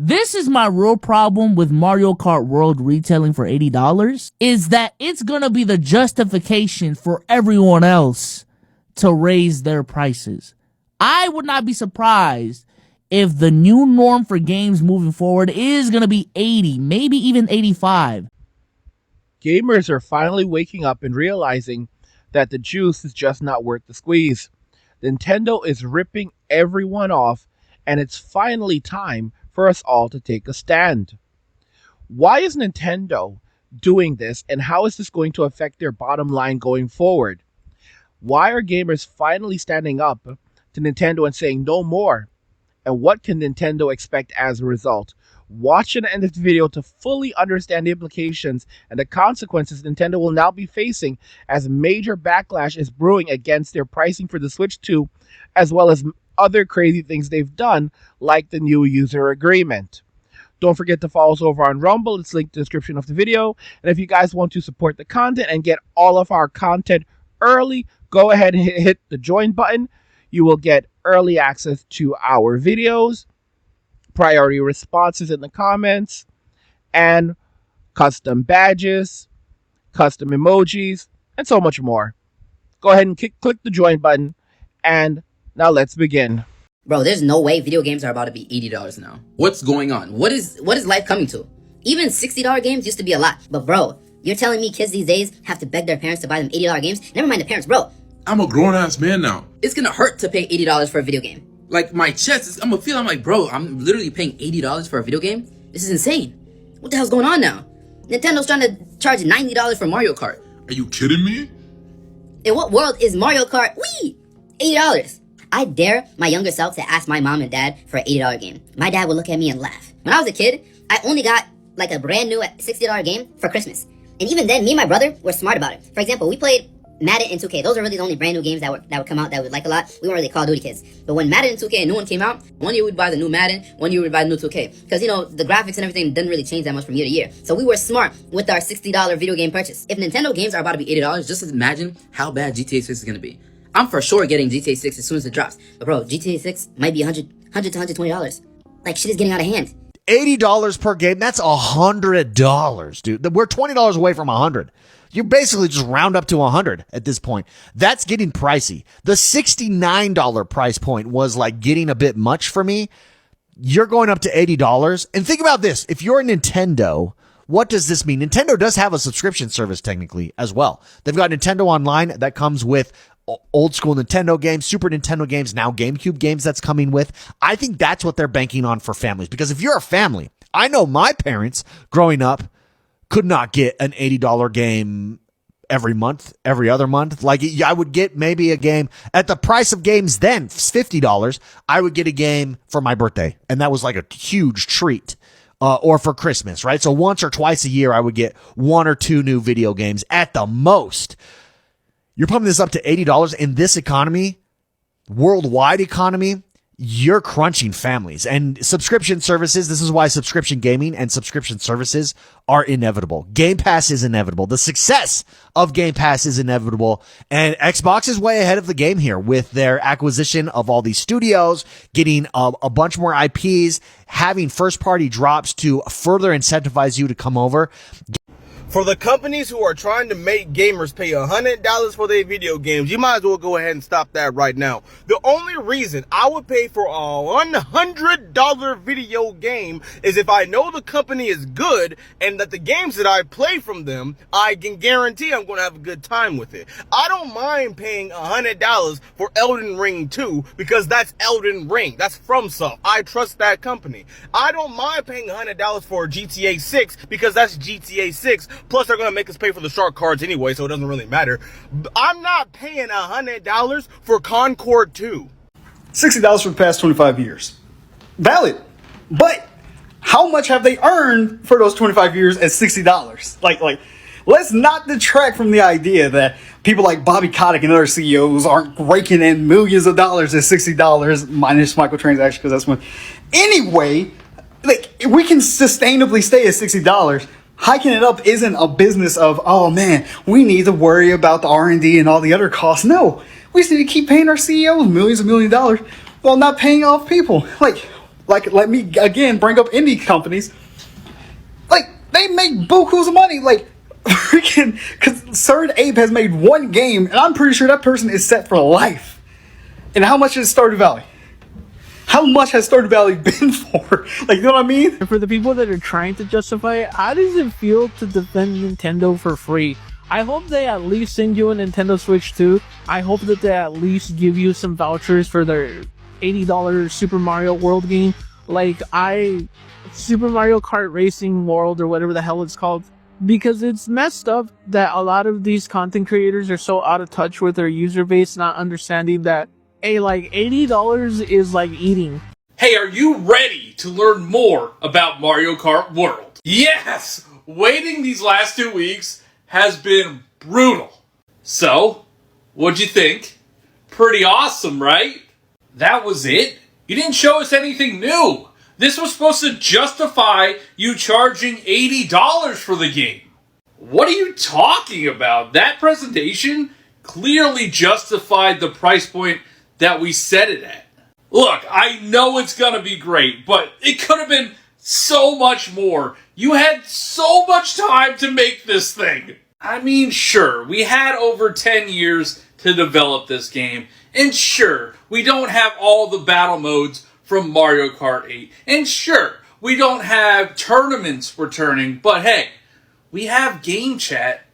This is my real problem with Mario Kart World retailing for $80, is that it's gonna be the justification for everyone else to raise their prices. I would not be surprised if the new norm for games moving forward is gonna be 80, maybe even 85. Gamers are finally waking up and realizing that the juice is just not worth the squeeze. Nintendo is ripping everyone off, and it's finally time for us all to take a stand. Why is Nintendo doing this, and how is this going to affect their bottom line going forward? Why are gamers finally standing up to Nintendo and saying no more? And what can Nintendo expect as a result? Watch and end this video to fully understand the implications and the consequences Nintendo will now be facing as major backlash is brewing against their pricing for the Switch 2, as well as other crazy things they've done, like the new user agreement. Don't forget to follow us over on Rumble. It's linked in the description of the video. And if you guys want to support the content and get all of our content early, go ahead and hit the join button. You will get early access to our videos, priority responses in the comments, and custom badges, custom emojis, and so much more. Go ahead and click the join button, and now let's begin. Bro, there's no way video games are about to be $80 now. What's going on? What is life coming to? Even $60 games used to be a lot. But bro, you're telling me kids these days have to beg their parents to buy them $80 games? Never mind the parents, bro. I'm a grown-ass man now. It's gonna hurt to pay $80 for a video game. Like, my chest, I'm like, bro, I'm literally paying $80 for a video game? This is insane. What the hell's going on now? Nintendo's trying to charge $90 for Mario Kart. Are you kidding me? In what world is Mario Kart? Whee! $80. I dare my younger self to ask my mom and dad for an $80 game. My dad would look at me and laugh. When I was a kid, I only got like a brand new $60 game for Christmas. And even then, me and my brother were smart about it. For example, we played Madden and 2K. Those are really the only brand new games that would come out that we like a lot. We weren't really Call of Duty kids. But when Madden and 2K, a new one came out, one year we'd buy the new Madden, one year we'd buy the new 2K. Because, you know, the graphics and everything didn't really change that much from year to year. So we were smart with our $60 video game purchase. If Nintendo games are about to be $80, just imagine how bad GTA 6 is going to be. I'm for sure getting GTA 6 as soon as it drops. But bro, GTA 6 might be $100 to $120. Like, shit is getting out of hand. $80 per game, that's $100, dude. We're $20 away from 100. You basically just round up to 100 at this point. That's getting pricey. The $69 price point was like getting a bit much for me. You're going up to $80. And think about this. If you're a Nintendo, what does this mean? Nintendo does have a subscription service technically as well. They've got Nintendo Online that comes with old school Nintendo games, Super Nintendo games, now GameCube games that's coming with. I think that's what they're banking on for families. Because if you're a family, I know my parents growing up could not get an $80 game every month, every other month. Like, I would get maybe a game at the price of games then, $50. I would get a game for my birthday. And that was like a huge treat. Or for Christmas, right? So once or twice a year, I would get one or two new video games at the most. You're pumping this up to $80 in this economy, worldwide economy. You're crunching families and subscription services. This is why subscription gaming and subscription services are inevitable. Game Pass is inevitable. The success of Game Pass is inevitable. And Xbox is way ahead of the game here with their acquisition of all these studios, getting a bunch more IPs, having first party drops to further incentivize you to come over. For the companies who are trying to make gamers pay $100 for their video games, you might as well go ahead and stop that right now. The only reason I would pay for a $100 video game is if I know the company is good and that the games that I play from them, I can guarantee I'm going to have a good time with it. I don't mind paying $100 for Elden Ring 2 because that's Elden Ring. That's FromSoft. I trust that company. I don't mind paying $100 for GTA 6 because that's GTA 6. Plus, they're going to make us pay for the shark cards anyway, so it doesn't really matter. I'm not paying $100 for Concord 2. $60 for the past 25 years. Valid. But how much have they earned for those 25 years at $60? Like, let's not detract from the idea that people like Bobby Kotick and other CEOs aren't raking in millions of dollars at $60 minus microtransactions, because that's when. Anyway, like, we can sustainably stay at $60. Hiking it up isn't a business of, oh man, we need to worry about the R&D and all the other costs. No, we just need to keep paying our CEOs millions of dollars while not paying off people. Like, Like, let me again bring up indie companies. Like, they make bukus of money. Like, freaking, because Third Ape has made one game, and I'm pretty sure that person is set for life. And how much is Stardew Valley? How much has Stardew Valley been for? Like, you know what I mean? And for the people that are trying to justify it, how does it feel to defend Nintendo for free? I hope they at least send you a Nintendo Switch 2. I hope that they at least give you some vouchers for their $80 Super Mario World game. Like, Super Mario Kart Racing World, or whatever the hell it's called. Because it's messed up that a lot of these content creators are so out of touch with their user base, not understanding that, hey, like, $80 is like eating. Hey, are you ready to learn more about Mario Kart World? Yes! Waiting these last 2 weeks has been brutal. So, what'd you think? Pretty awesome, right? That was it? You didn't show us anything new. This was supposed to justify you charging $80 for the game. What are you talking about? That presentation clearly justified the price point that we set it at. Look, I know it's gonna be great, but it could have been so much more. You had so much time to make this thing. I mean, sure, we had over 10 years to develop this game, and sure, we don't have all the battle modes from Mario Kart 8, and sure, we don't have tournaments returning, but hey, we have game chat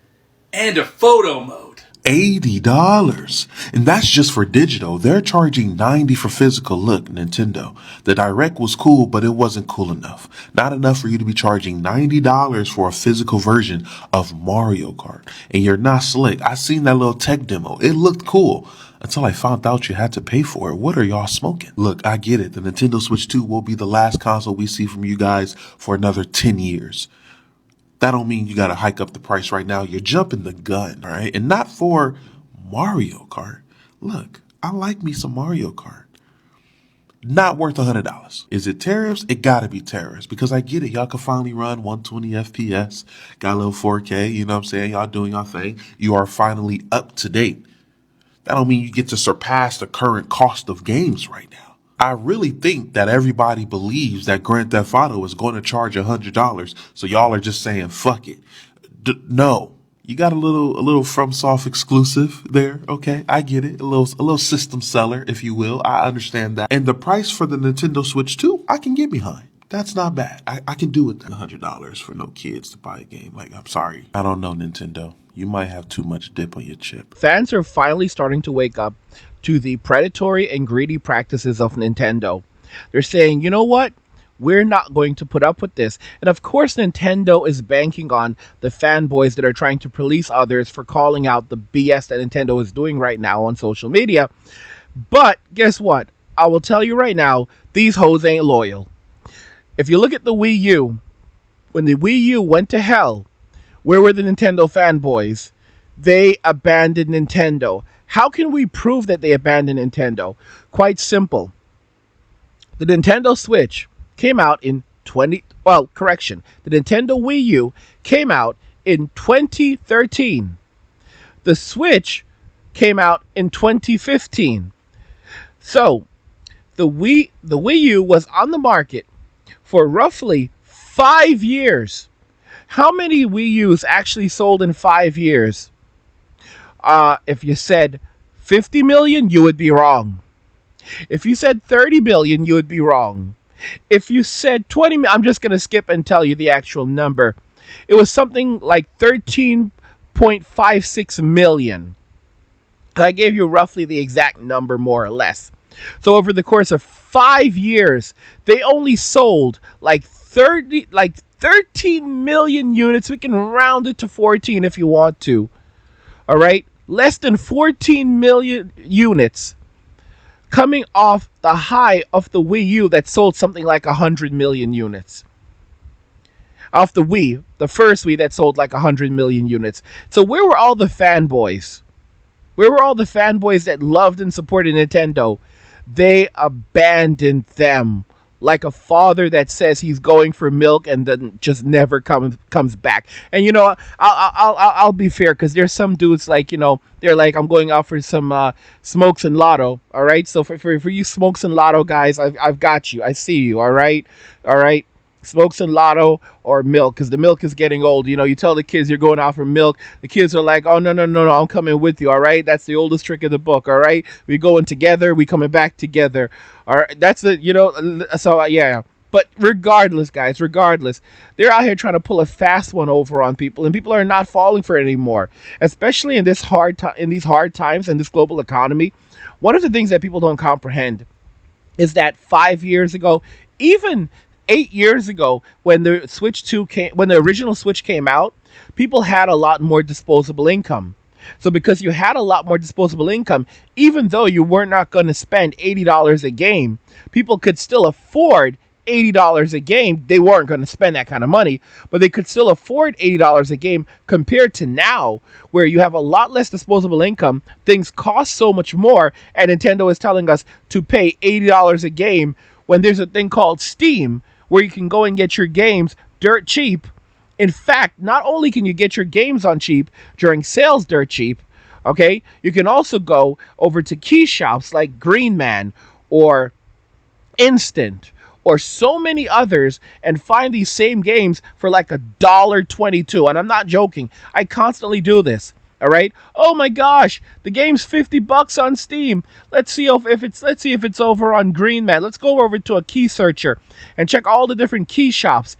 and a photo mode. $80. And that's just for digital. They're charging $90 for physical. Look, Nintendo, the Direct was cool, but it wasn't cool enough. Not enough for you to be charging $90 for a physical version of Mario Kart. And you're not slick. I seen that little tech demo. It looked cool until I found out you had to pay for it. What are y'all smoking? Look, I get it. The Nintendo Switch 2 will be the last console we see from you guys for another 10 years. That don't mean you gotta hike up the price right now. You're jumping the gun, all right? And not for Mario Kart. Look, I like me some Mario Kart. Not worth $100. Is it tariffs? It gotta be tariffs, because I get it. Y'all can finally run 120 FPS, got a little 4K, you know what I'm saying? Y'all doing y'all thing. You are finally up to date. That don't mean you get to surpass the current cost of games right now. I really think that everybody believes that Grand Theft Auto is going to charge $100, so y'all are just saying fuck it. No, you got a little FromSoft exclusive there. Okay, I get it. A little system seller, if you will. I understand that. And the price for the Nintendo Switch 2, I can get behind. That's not bad. I can do it. $100 for no kids to buy a game. Like, I'm sorry, I don't know, Nintendo. You might have too much dip on your chip. Fans are finally starting to wake up to the predatory and greedy practices of Nintendo. They're saying, you know what? We're not going to put up with this. And of course, Nintendo is banking on the fanboys that are trying to police others for calling out the BS that Nintendo is doing right now on social media. But guess what? I will tell you right now, these hoes ain't loyal. If you look at the Wii U, when the Wii U went to hell, where were the Nintendo fanboys? They abandoned Nintendo. How can we prove that they abandoned Nintendo? Quite simple. The Nintendo Switch came out in the Nintendo Wii U came out in 2013. The Switch came out in 2015. So, the Wii U was on the market for roughly 5 years. How many Wii U's actually sold in 5 years? If you said 50 million, you would be wrong. If you said 30 million, you would be wrong. If you said 20 million, I'm just going to skip and tell you the actual number. It was something like 13.56 million. I gave you roughly the exact number, more or less. So over the course of 5 years, they only sold like 13 million units. We can round it to 14 if you want to. All right? Less than 14 million units coming off the high of the Wii U that sold something like 100 million units. Off the Wii, the first Wii that sold like 100 million units. So where were all the fanboys? Where were all the fanboys that loved and supported Nintendo? They abandoned them like a father that says he's going for milk and then just never comes back. And I'll be fair, because there's some dudes like, they're like, I'm going out for some smokes and lotto. All right, so for you smokes and lotto guys, I've got you. I see you. All right. Smokes and lotto or milk, because the milk is getting old. You tell the kids you're going out for milk. The kids are like, oh, no, I'm coming with you. All right, that's the oldest trick of the book. All right, we going together, we coming back together. All right, that's so yeah. But regardless, guys, they're out here trying to pull a fast one over on people, and people are not falling for it anymore, especially in these hard times in this global economy. One of the things that people don't comprehend is that 5 years ago, even 8 years ago, when the original Switch came out, people had a lot more disposable income. So because you had a lot more disposable income, even though you were not going to spend $80 a game, people could still afford $80 a game. They weren't going to spend that kind of money, but they could still afford $80 a game, compared to now, where you have a lot less disposable income. Things cost so much more, and Nintendo is telling us to pay $80 a game when there's a thing called Steam, where you can go and get your games dirt cheap. In fact, not only can you get your games on cheap during sales dirt cheap, okay, you can also go over to key shops like Green Man or Instant or so many others and find these same games for like $1.22. And I'm not joking. I constantly do this. All right. Oh my gosh, the game's $50 on Steam. Let's see if it's over on Green Man. Let's go over to a key searcher and check all the different key shops,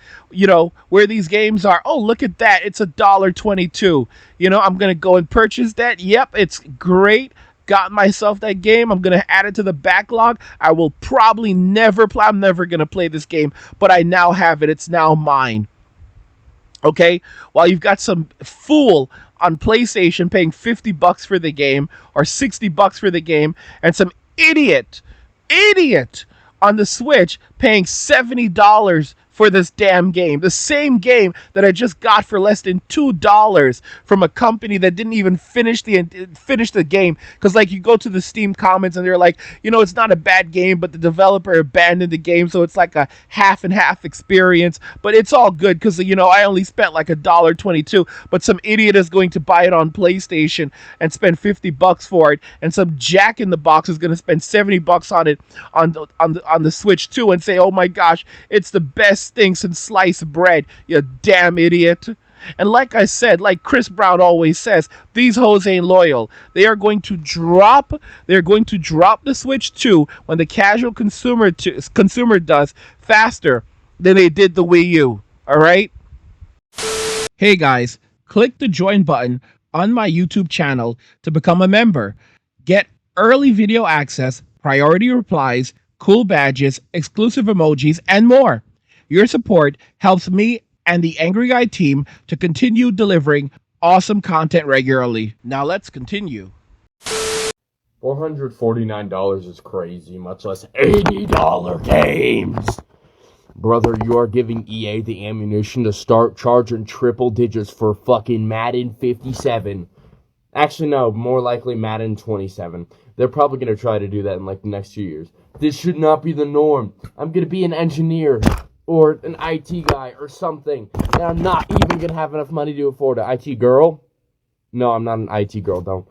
where these games are. Oh, look at that. It's $1.22. I'm gonna go and purchase that. Yep, it's great. Got myself that game. I'm gonna add it to the backlog. I will probably never play. I'm never gonna play this game, but I now have it. It's now mine. Okay, while you've got some fool on PlayStation paying $50 for the game or $60 for the game, and some idiot on the Switch paying $70 for this damn game. The same game that I just got for less than $2 from a company that didn't even finish the game. Because like you go to the Steam comments and they're like, it's not a bad game, but the developer abandoned the game, so it's like a half and half experience. But it's all good because I only spent like $1.22, but some idiot is going to buy it on PlayStation and spend $50 for it, and some jack in the box is going to spend $70 on it on the Switch too, and say, oh my gosh, it's the best thing since sliced bread, you damn idiot. And like I said, like Chris Brown always says, these hoes ain't loyal. They're going to drop the Switch 2 when the casual consumer does, faster than they did the Wii U. All right? Hey guys, click the join button on my YouTube channel to become a member. Get early video access, priority replies, cool badges, exclusive emojis, and more. Your support helps me and the Angry Guy team to continue delivering awesome content regularly. Now let's continue. $449 is crazy, much less $80 games. Brother, you are giving EA the ammunition to start charging triple digits for fucking Madden 57. Actually, no, more likely Madden 27. They're probably going to try to do that in like the next 2 years. This should not be the norm. I'm going to be an engineer or an IT guy or something, and I'm not even going to have enough money to afford an IT girl. No, I'm not an IT girl, don't.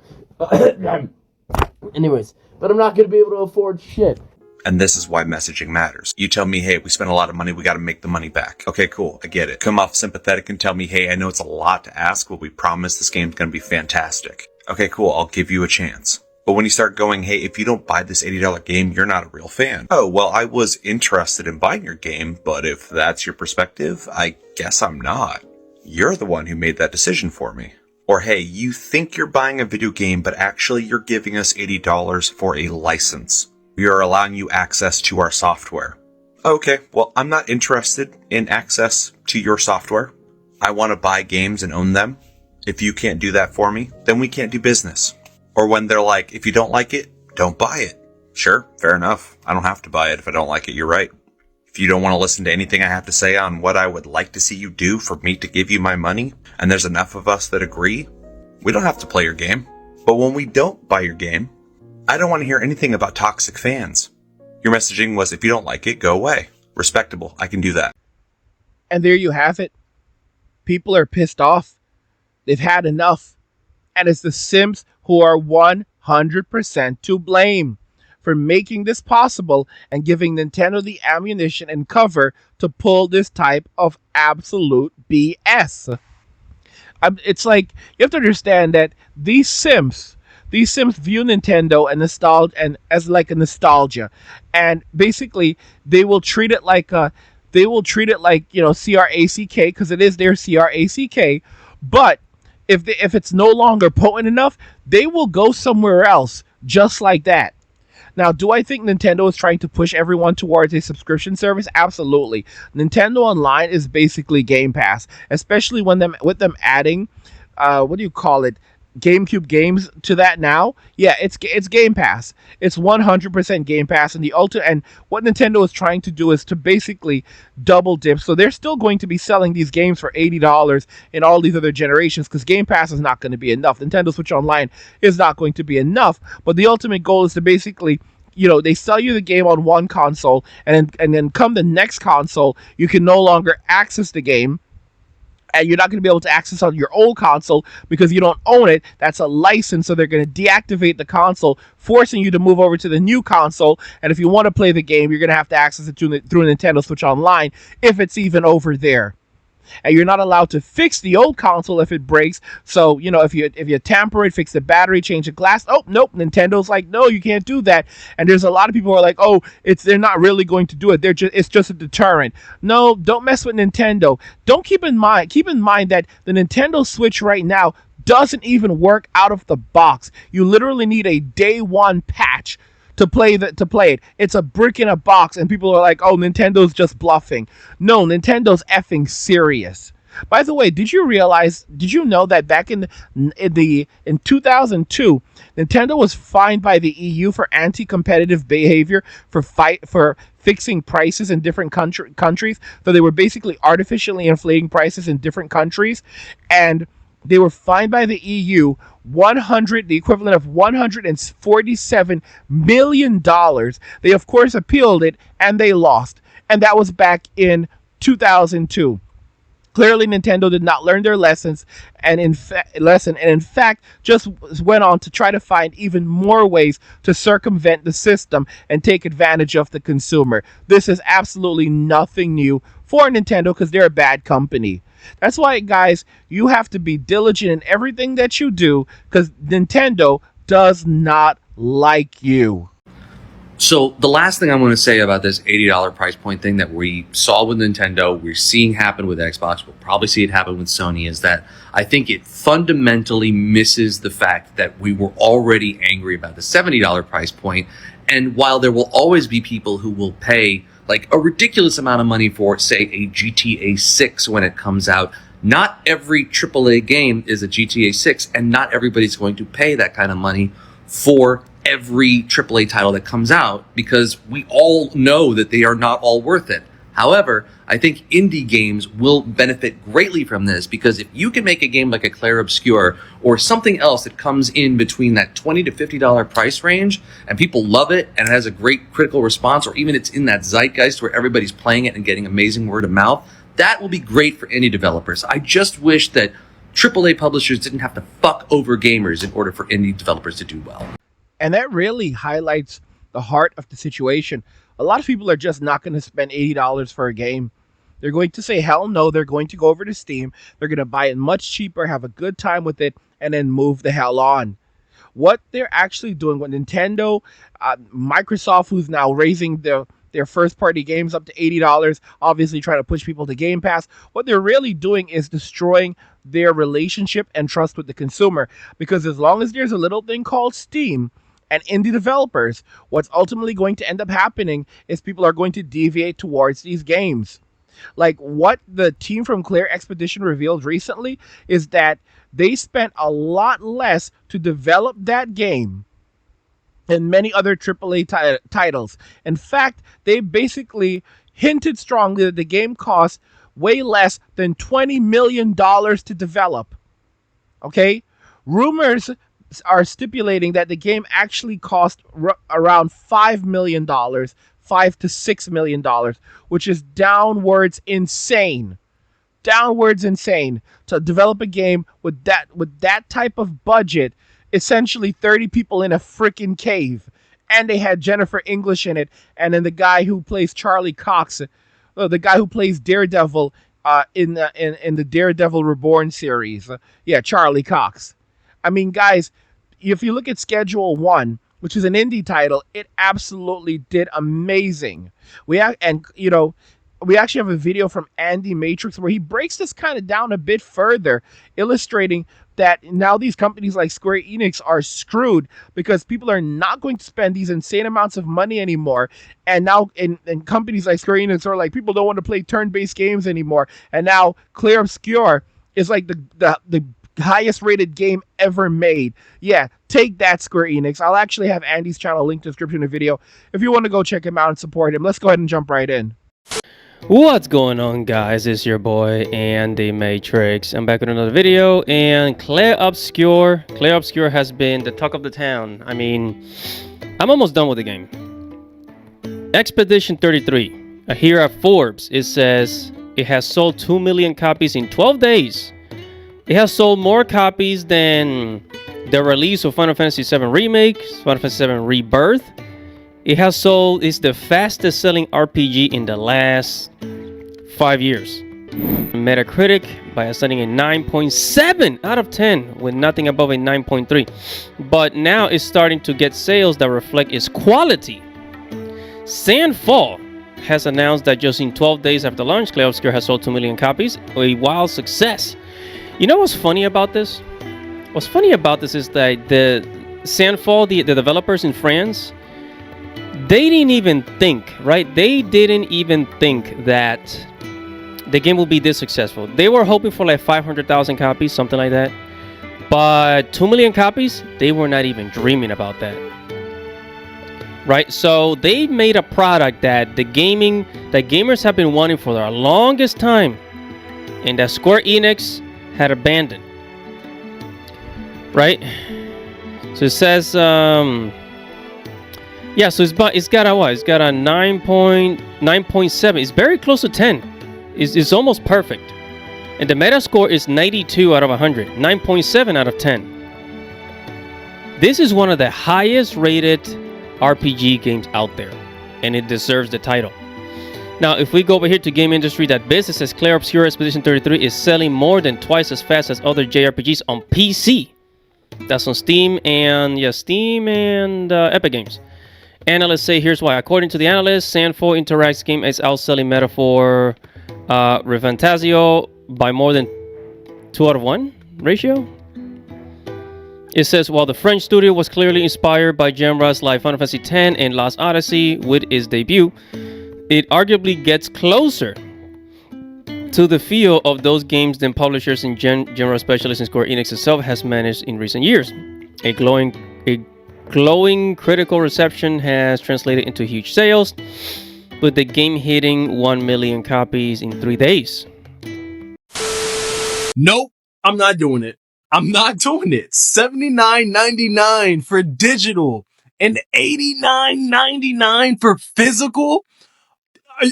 Anyways, but I'm not going to be able to afford shit. And this is why messaging matters. You tell me, hey, we spent a lot of money, we gotta make the money back. Okay, cool, I get it. Come off sympathetic and tell me, hey, I know it's a lot to ask, but we promise this game's gonna be fantastic. Okay, cool, I'll give you a chance. But when you start going, hey, if you don't buy this $80 game, you're not a real fan. Oh, well, I was interested in buying your game, but if that's your perspective, I guess I'm not. You're the one who made that decision for me. Or hey, you think you're buying a video game, but actually you're giving us $80 for a license. We are allowing you access to our software. Okay, well, I'm not interested in access to your software. I want to buy games and own them. If you can't do that for me, then we can't do business. Or when they're like, if you don't like it, don't buy it. Sure, fair enough. I don't have to buy it if I don't like it, you're right. If you don't want to listen to anything I have to say on what I would like to see you do for me to give you my money, and there's enough of us that agree, we don't have to play your game. But when we don't buy your game, I don't want to hear anything about toxic fans. Your messaging was, if you don't like it, go away. Respectable. I can do that. And there you have it. People are pissed off. They've had enough. And it's the simps who are 100% to blame for making this possible and giving Nintendo the ammunition and cover to pull this type of absolute BS. It's like, you have to understand that these simps view Nintendo and nostalgia and as like a nostalgia, and basically they will treat it like CRACK, because it is their CRACK. But if it's no longer potent enough, they will go somewhere else just like that. Now, do I think Nintendo is trying to push everyone towards a subscription service? Absolutely. Nintendo Online is basically Game Pass, especially with them adding, what do you call it, GameCube games to that now. Yeah, it's Game Pass. It's 100% Game Pass, and and what Nintendo is trying to do is to basically double dip. So they're still going to be selling these games for $80 in all these other generations, because Game Pass is not going to be enough. Nintendo Switch Online is not going to be enough. But the ultimate goal is to basically, they sell you the game on one console, and then come the next console, you can no longer access the game. And you're not going to be able to access on your old console because you don't own it. That's a license, so they're going to deactivate the console, forcing you to move over to the new console. And if you want to play the game, you're going to have to access it through Nintendo Switch Online, if it's even over there. And you're not allowed to fix the old console if it breaks. So, if you tamper it, fix the battery, change the glass. Oh, nope. Nintendo's like, no, you can't do that. And there's a lot of people who are like, oh, they're not really going to do it. It's just a deterrent. No, don't mess with Nintendo. Keep in mind that the Nintendo Switch right now doesn't even work out of the box. You literally need a day one patch to play it. It's a brick in a box, and people are like, oh, Nintendo's just bluffing. No, Nintendo's effing serious. By the way, did you know that back in 2002, Nintendo was fined by the EU for anti-competitive behavior for fixing prices in different countries? So they were basically artificially inflating prices in different countries, and they were fined by the EU the equivalent of $147 million. They, of course, appealed it, and they lost. And that was back in 2002. Clearly, Nintendo did not learn their lessons, and in fact, just went on to try to find even more ways to circumvent the system and take advantage of the consumer. This is absolutely nothing new for Nintendo, because they're a bad company. That's why, guys, you have to be diligent in everything that you do, because Nintendo does not like you. So the last thing I'm going to say about this $80 price point thing that we saw with Nintendo, we're seeing happen with Xbox, we'll probably see it happen with Sony, is that I think it fundamentally misses the fact that we were already angry about the $70 price point. And while there will always be people who will pay like a ridiculous amount of money for, say, a GTA 6 when it comes out, not every AAA game is a GTA 6, and not everybody's going to pay that kind of money for every AAA title that comes out, because we all know that they are not all worth it. However, I think indie games will benefit greatly from this, because if you can make a game like a Clair Obscur or something else that comes in between that $20 to $50 price range, and people love it and it has a great critical response, or even it's in that zeitgeist where everybody's playing it and getting amazing word of mouth, that will be great for indie developers. I just wish that AAA publishers didn't have to fuck over gamers in order for indie developers to do well. And that really highlights the heart of the situation. A lot of people are just not going to spend $80 for a game. They're going to say, hell no. They're going to go over to Steam. They're going to buy it much cheaper, have a good time with it, and then move the hell on. What they're actually doing, what Nintendo, Microsoft, who's now raising their first-party games up to $80, obviously trying to push people to Game Pass, what they're really doing is destroying their relationship and trust with the consumer. Because as long as there's a little thing called Steam and indie developers, what's ultimately going to end up happening is people are going to deviate towards these games. Like what the team from Clair Expedition revealed recently is that they spent a lot less to develop that game than many other AAA titles. In fact, they basically hinted strongly that the game cost way less than $20 million to develop. Okay? Rumors are stipulating that the game actually cost around $5 million, $5 to $6 million, which is downwards insane. Downwards insane to develop a game with that type of budget. Essentially 30 people in a freaking cave, and they had Jennifer English in it, and then the guy who plays Charlie Cox, the guy who plays Daredevil in the Daredevil Reborn series. Yeah, Charlie Cox. I mean, guys, if you look at Schedule 1, which is an indie title, it absolutely did amazing. We actually have a video from Andy Matrix where he breaks this kind of down a bit further, illustrating that now these companies like Square Enix are screwed because people are not going to spend these insane amounts of money anymore. And now and companies like Square Enix are like, people don't want to play turn-based games anymore. And now Clear Obscure is like the highest rated game ever made. Yeah, take that, Square Enix. I'll actually have Andy's channel linked in the description of the video if you want to go check him out and support him. Let's go ahead and jump right in. What's going on, guys? It's your boy Andy Matrix. I'm back with another video, and Clair Obscur has been the talk of the town. I mean, I'm almost done with the game. Expedition 33. Here at Forbes, it says it has sold 2 million copies in 12 days. It has sold more copies than the release of Final Fantasy VII Remake, Final Fantasy VII Rebirth. It's the fastest selling RPG in the last 5 years. Metacritic by assigning a 9.7 out of 10 with nothing above a 9.3. But now it's starting to get sales that reflect its quality. Sandfall has announced that just in 12 days after launch, Clair Obscur has sold 2 million copies, a wild success. You know what's funny about this? What's funny about this is that the Sandfall, the developers in France, they didn't even think, right? They didn't even think that the game would be this successful. They were hoping for like 500,000 copies, something like that. But 2 million copies, they were not even dreaming about that. Right? So they made a product that gamers have been wanting for the longest time, and that Square Enix had abandoned. Right? So it says yeah, so it's got a what? It's got a 9.7. It's very close to 10. It's almost perfect. And the Metascore is 92 out of 100. 9.7 out of 10. This is one of the highest rated RPG games out there, and it deserves the title. Now, if we go over here to GameIndustry.biz, it says Clair Obscur Expedition 33 is selling more than twice as fast as other JRPGs on PC. That's on Steam and Epic Games. Analysts say here's why. According to the analysts, Sandfall Interacts game is outselling Metaphor Refantasio by more than 2 out of 1 ratio. It says, while the French studio was clearly inspired by genres like Final Fantasy X and Lost Odyssey with its debut, it arguably gets closer to the feel of those games than publishers and genre specialists in Square Enix itself has managed in recent years. A glowing critical reception has translated into huge sales, with the game hitting 1 million copies in 3 days. Nope, I'm not doing it. I'm not doing it. $79.99 for digital and $89.99 for physical.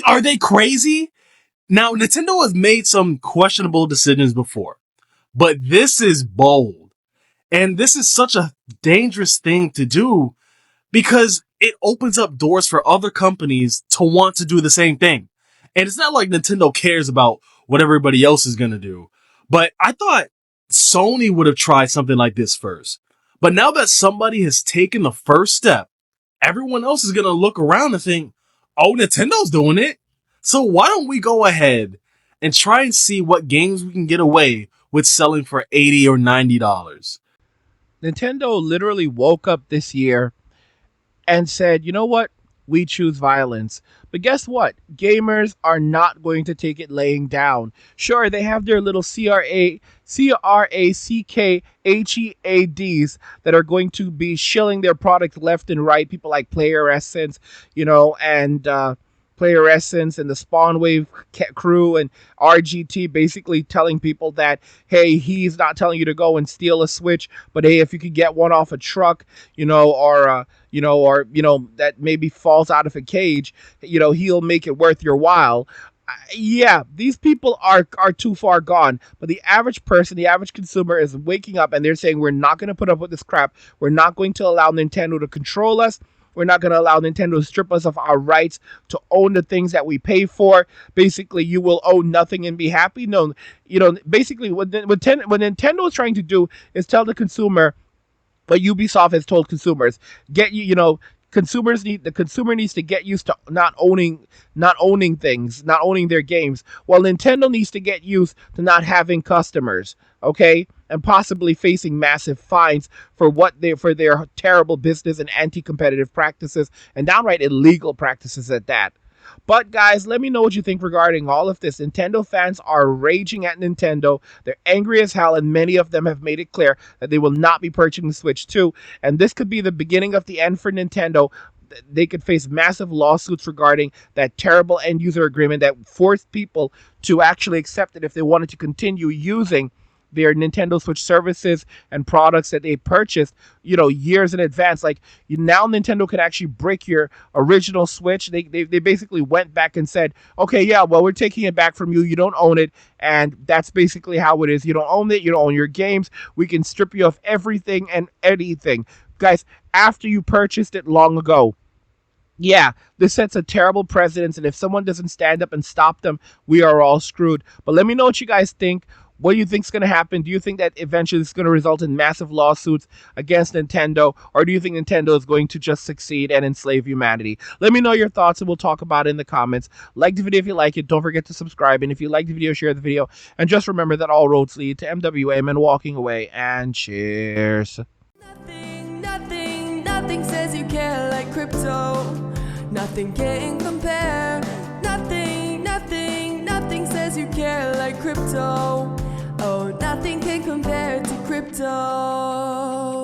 Are they crazy? Now, Nintendo has made some questionable decisions before, but this is bold. And this is such a dangerous thing to do because it opens up doors for other companies to want to do the same thing. And it's not like Nintendo cares about what everybody else is going to do. But I thought Sony would have tried something like this first. But now that somebody has taken the first step, everyone else is going to look around and think, oh, Nintendo's doing it. So why don't we go ahead and try and see what games we can get away with selling for $80 or $90. Nintendo literally woke up this year and said, you know what? We choose violence. But guess what? Gamers are not going to take it laying down. Sure, they have their little CRACKHEADs that are going to be shilling their product left and right. People like Player Essence, and Player Essence and the Spawn Wave crew and RGT basically telling people that, hey, he's not telling you to go and steal a Switch, but hey, if you could get one off a truck, or that maybe falls out of a cage, he'll make it worth your while. Yeah, these people are too far gone. But the average person, the average consumer is waking up and they're saying, we're not going to put up with this crap. We're not going to allow Nintendo to control us. We're not going to allow Nintendo to strip us of our rights to own the things that we pay for. Basically, you will own nothing and be happy. No, basically what Nintendo is trying to do is tell the consumer what Ubisoft has told consumers. The consumer needs to get used to not owning things, not owning their games. Well, Nintendo needs to get used to not having customers, okay? And possibly facing massive fines for their terrible business and anti-competitive practices and downright illegal practices at that. But guys, let me know what you think regarding all of this. Nintendo fans are raging at Nintendo. They're angry as hell, and many of them have made it clear that they will not be purchasing the Switch 2. And this could be the beginning of the end for Nintendo. They could face massive lawsuits regarding that terrible end user agreement that forced people to actually accept it if they wanted to continue using their Nintendo Switch services and products that they purchased, years in advance. Like, now Nintendo can actually break your original Switch. They basically went back and said, okay, yeah, well, we're taking it back from you. You don't own it. And that's basically how it is. You don't own it. You don't own your games. We can strip you of everything and anything. Guys, after you purchased it long ago. Yeah, this sets a terrible precedent. And if someone doesn't stand up and stop them, we are all screwed. But let me know what you guys think. What do you think is going to happen? Do you think that eventually it's going to result in massive lawsuits against Nintendo? Or do you think Nintendo is going to just succeed and enslave humanity? Let me know your thoughts and we'll talk about it in the comments. Like the video if you like it. Don't forget to subscribe. And if you like the video, share the video. And just remember that all roads lead to MWM and walking away. And cheers. Nothing says you care like crypto. Nothing can compare. Nothing says you care like crypto. Oh, nothing can compare to crypto.